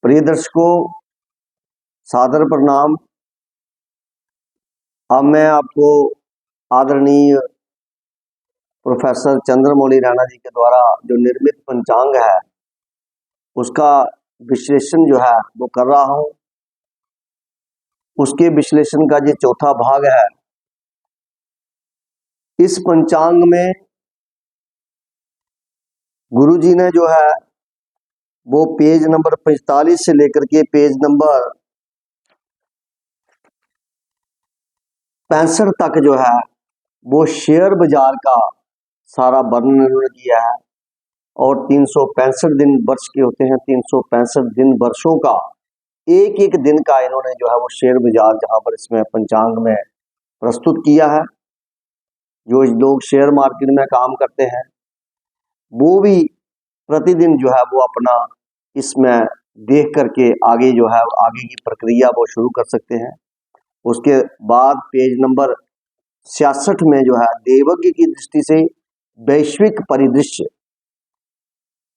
प्रिय दर्शकों, सादर प्रणाम। अब मैं आपको आदरणीय प्रोफेसर चंद्रमौली राणा जी के द्वारा जो निर्मित पंचांग है उसका विश्लेषण जो है वो कर रहा हूं। उसके विश्लेषण का ये चौथा भाग है। इस पंचांग में गुरुजी ने जो है वो पेज नंबर 45 से लेकर के पेज नंबर 65 तक जो है वो शेयर बाजार का सारा वर्णन इन्होंने किया है। और 365 दिन वर्ष के होते हैं, 365 दिन वर्षों का एक एक दिन का इन्होंने जो है वो शेयर बाजार जहां पर इसमें पंचांग में प्रस्तुत किया है। जो लोग शेयर मार्केट में काम करते हैं वो भी प्रतिदिन जो है वो अपना इसमें देख करके आगे जो है आगे की प्रक्रिया वो शुरू कर सकते हैं। उसके बाद पेज नंबर 66 में जो है देवज्ञ की दृष्टि से वैश्विक परिदृश्य,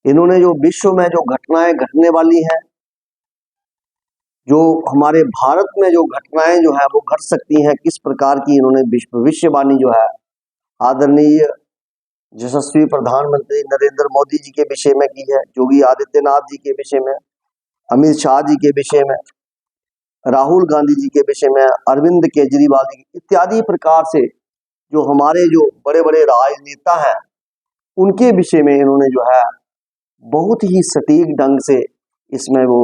इन्होंने जो विश्व में जो घटनाएं घटने वाली हैं, जो हमारे भारत में जो घटनाएं जो है वो घट सकती हैं, किस प्रकार की इन्होंने भविष्यवाणी जो है आदरणीय यशस्वी प्रधानमंत्री नरेंद्र मोदी जी के विषय में की है, योगी आदित्यनाथ जी के विषय में, अमित शाह जी के विषय में, राहुल गांधी जी के विषय में, अरविंद केजरीवाल जी इत्यादि प्रकार से जो हमारे जो बड़े बड़े राजनेता हैं उनके विषय में इन्होंने जो है बहुत ही सटीक ढंग से इसमें वो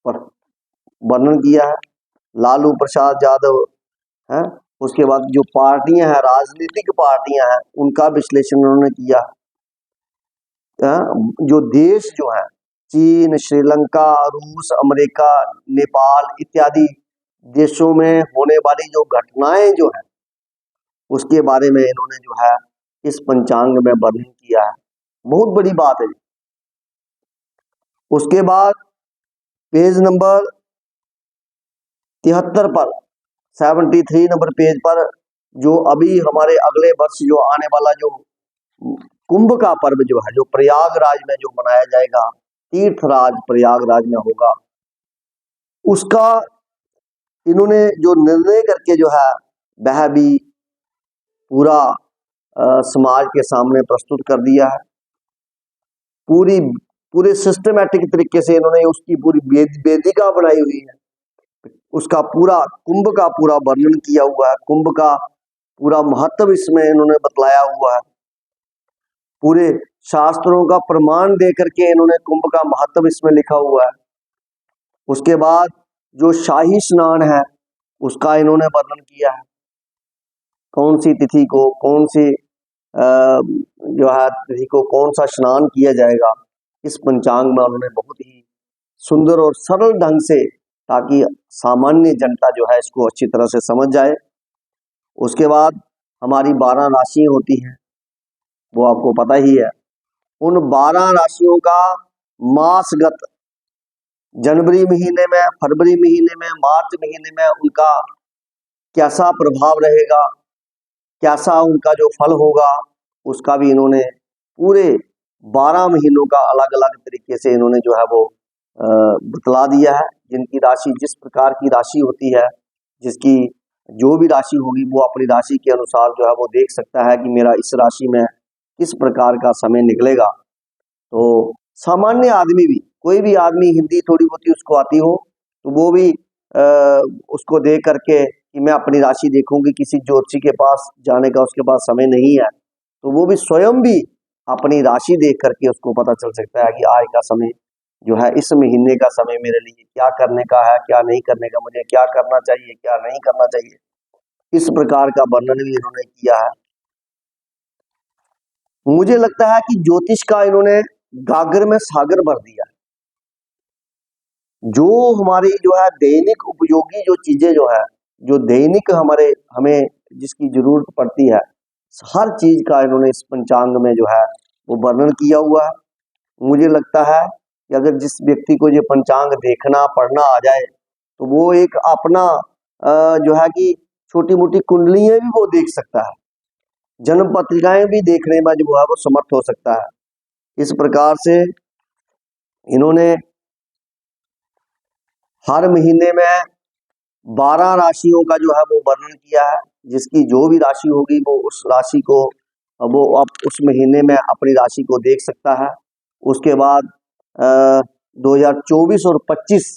वर्णन किया है। लालू प्रसाद यादव है, उसके बाद जो पार्टियां हैं, राजनीतिक पार्टियां हैं, उनका विश्लेषण उन्होंने किया। जो देश जो है चीन, श्रीलंका, रूस, अमेरिका, नेपाल इत्यादि देशों में होने वाली जो घटनाएं जो है उसके बारे में इन्होंने जो है इस पंचांग में वर्णन किया है। बहुत बड़ी बात है। उसके बाद पेज नंबर 73 पर 73 नंबर पेज पर जो अभी हमारे अगले वर्ष जो आने वाला जो कुंभ का पर्व जो है, जो प्रयागराज में जो मनाया जाएगा, तीर्थराज प्रयागराज में होगा, उसका इन्होंने जो निर्णय करके जो है वह भी पूरा समाज के सामने प्रस्तुत कर दिया है। पूरे सिस्टमैटिक तरीके से इन्होंने उसकी पूरी वेदिका बनाई हुई है। उसका पूरा कुंभ का पूरा वर्णन किया हुआ है। कुंभ का पूरा महत्व इसमें इन्होंने बतलाया हुआ है। पूरे शास्त्रों का प्रमाण दे करके इन्होंने कुंभ का महत्व इसमें लिखा हुआ है। उसके बाद जो शाही स्नान है उसका इन्होंने वर्णन किया है। कौन सी तिथि को कौन सी जो है तिथि को कौन सा स्नान किया जाएगा, इस पंचांग में उन्होंने बहुत ही सुंदर और सरल ढंग से, ताकि सामान्य जनता जो है इसको अच्छी तरह से समझ जाए। उसके बाद हमारी 12 राशियां होती हैं, वो आपको पता ही है। उन 12 राशियों का मासगत जनवरी महीने में, फरवरी महीने में, मार्च महीने में उनका कैसा प्रभाव रहेगा, कैसा उनका जो फल होगा, उसका भी इन्होंने पूरे 12 महीनों का अलग अलग तरीके से इन्होंने जो है वो बतला दिया है। जिनकी राशि जिस प्रकार की राशि होती है, जिसकी जो भी राशि होगी वो अपनी राशि के अनुसार जो है वो देख सकता है कि मेरा इस राशि में किस प्रकार का समय निकलेगा। तो सामान्य आदमी भी, कोई भी आदमी हिंदी थोड़ी बहुत उसको आती हो तो वो भी उसको देख करके कि मैं अपनी राशि देखूंगी, किसी ज्योतिषी के पास जाने का उसके पास समय नहीं है, तो वो भी स्वयं भी अपनी राशि देख करके उसको पता चल सकता है कि आज का समय जो है, इस महीने का समय मेरे लिए क्या करने का है, क्या नहीं करने का, मुझे क्या करना चाहिए, क्या नहीं करना चाहिए, इस प्रकार का वर्णन भी इन्होंने किया है। मुझे लगता है कि ज्योतिष का इन्होंने गागर में सागर भर दिया है। जो हमारी जो है दैनिक उपयोगी जो चीजें जो है, जो दैनिक हमें जिसकी जरूरत पड़ती है, हर चीज का इन्होंने इस पंचांग में जो है वो वर्णन किया हुआ है। मुझे लगता है कि अगर जिस व्यक्ति को ये पंचांग देखना पढ़ना आ जाए तो वो एक अपना जो है कि छोटी मोटी कुंडलियां भी वो देख सकता है, जन्म पत्रिकाएं भी देखने में जो है वो समर्थ हो सकता है। इस प्रकार से इन्होंने हर महीने में 12 राशियों का जो है वो वर्णन किया है, जिसकी जो भी राशि होगी वो उस राशि को वो अब उस महीने में अपनी राशि को देख सकता है। उसके बाद 2024 और 25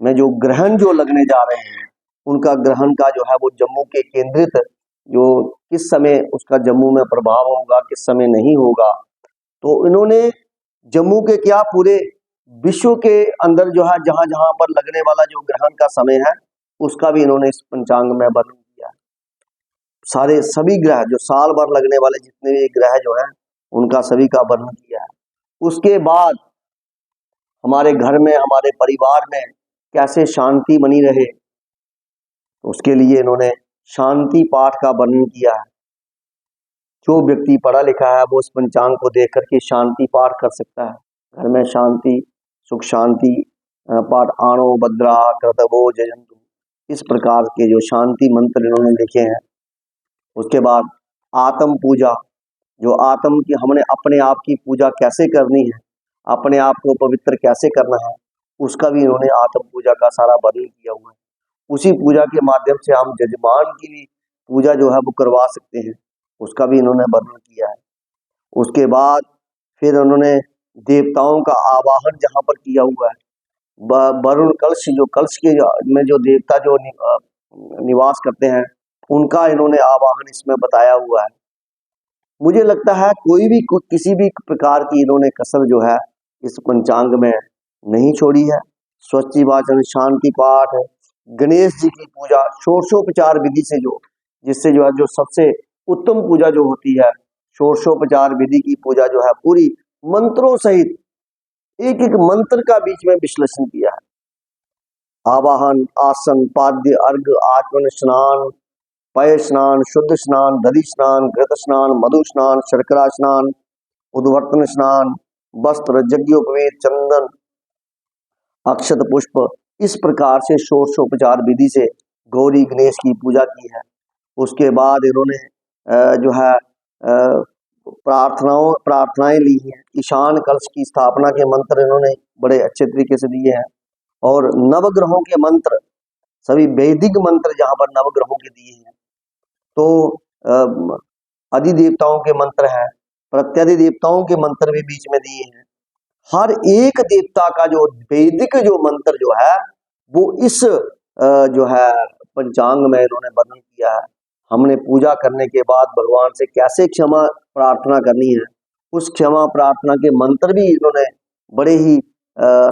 में जो ग्रहण जो लगने जा रहे हैं, उनका ग्रहण का जो है वो जम्मू के केंद्रित जो किस समय उसका जम्मू में प्रभाव होगा, किस समय नहीं होगा, तो इन्होंने जम्मू के क्या पूरे विश्व के अंदर जो है जहां जहां पर लगने वाला जो ग्रहण का समय है उसका भी इन्होंने इस पंचांग में वर्णन किया है। सारे सभी ग्रह जो साल भर लगने वाले जितने भी ग्रह जो हैं उनका सभी का वर्णन किया है। उसके बाद हमारे घर में, हमारे परिवार में कैसे शांति बनी रहे, तो उसके लिए इन्होंने शांति पाठ का वर्णन किया है। जो व्यक्ति पढ़ा लिखा है वो इस पंचांग को देख करके शांति पाठ कर सकता है। घर में शांति, सुख शांति पाठ, आणो भद्रा कृतवो जयंतु, इस प्रकार के जो शांति मंत्र इन्होंने लिखे हैं। उसके बाद आत्म पूजा, जो आत्म की हमने अपने आप की पूजा कैसे करनी है, अपने आप को पवित्र कैसे करना है, उसका भी इन्होंने आत्म पूजा का सारा वर्णन किया हुआ है। उसी पूजा के माध्यम से हम जजमान की भी पूजा जो है वो करवा सकते हैं, उसका भी इन्होंने वर्णन किया है। उसके बाद फिर उन्होंने देवताओं का आवाहन जहाँ पर किया हुआ है, वरुण कलश, जो कलश के में जो देवता जो निवास करते हैं, उनका इन्होंने आवाहन इसमें बताया हुआ है। मुझे लगता है कोई भी किसी भी प्रकार की इन्होंने कसर जो है इस पंचांग में नहीं छोड़ी है। स्वस्ति वाचन, शांति पाठ, गणेश जी की पूजा षोडशोपचार विधि से, जो जिससे जो है जो सबसे उत्तम पूजा जो होती है, षोडशोपचार विधि की पूजा जो है पूरी मंत्रों सहित एक एक मंत्र का बीच में विश्लेषण किया है। आवाहन, आसन, पाद्य, अर्घ, आचमन, स्नान, पय स्नान, शुद्ध स्नान, दधि स्नान, घृत स्नान, मधु स्नान, शर्करा स्नान, उद्वर्तन स्नान, वस्त्र, यज्ञोपवीत, चंदन, अक्षत, पुष्प, इस प्रकार से षोडशोपचार विधि से गौरी गणेश की पूजा की है। उसके बाद इन्होंने जो है प्रार्थनाएं ली हैं। ईशान कलश की स्थापना के मंत्र इन्होंने बड़े अच्छे तरीके से दिए हैं। और नवग्रहों के मंत्र, सभी वैदिक मंत्र जहां पर नवग्रहों के दिए हैं, तो अधिदेवताओं के मंत्र हैं, प्रत्यधि देवताओं के मंत्र भी बीच में दिए हैं। हर एक देवता का जो वैदिक जो मंत्र जो है वो इस जो है पंचांग में इन्होंने वर्णन किया है। हमने पूजा करने के बाद भगवान से कैसे क्षमा प्रार्थना करनी है, उस क्षमा प्रार्थना के मंत्र भी इन्होंने बड़े ही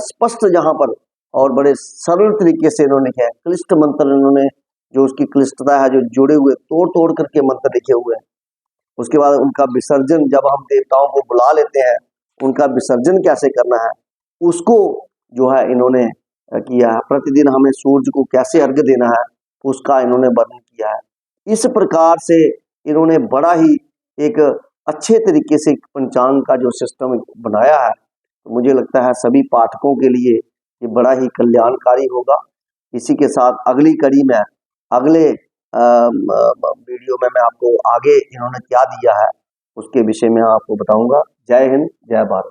स्पष्ट जहां पर और बड़े सरल तरीके से इन्होंने किया है। क्लिष्ट मंत्र इन्होंने जो उसकी क्लिष्टता है, जो जुड़े हुए तोड़ तोड़ करके मंत्र लिखे हुए हैं। उसके बाद उनका विसर्जन, जब हम देवताओं को बुला लेते हैं उनका विसर्जन कैसे करना है उसको जो है इन्होंने किया है। प्रतिदिन हमें सूर्य को कैसे अर्घ्य देना है उसका इन्होंने वर्णन किया है। इस प्रकार से इन्होंने बड़ा ही एक अच्छे तरीके से पंचांग का जो सिस्टम बनाया है, तो मुझे लगता है सभी पाठकों के लिए ये बड़ा ही कल्याणकारी होगा। इसी के साथ अगली कड़ी में, अगले वीडियो में मैं आपको आगे इन्होंने क्या दिया है उसके विषय में आपको बताऊंगा। जय हिंद, जय भारत।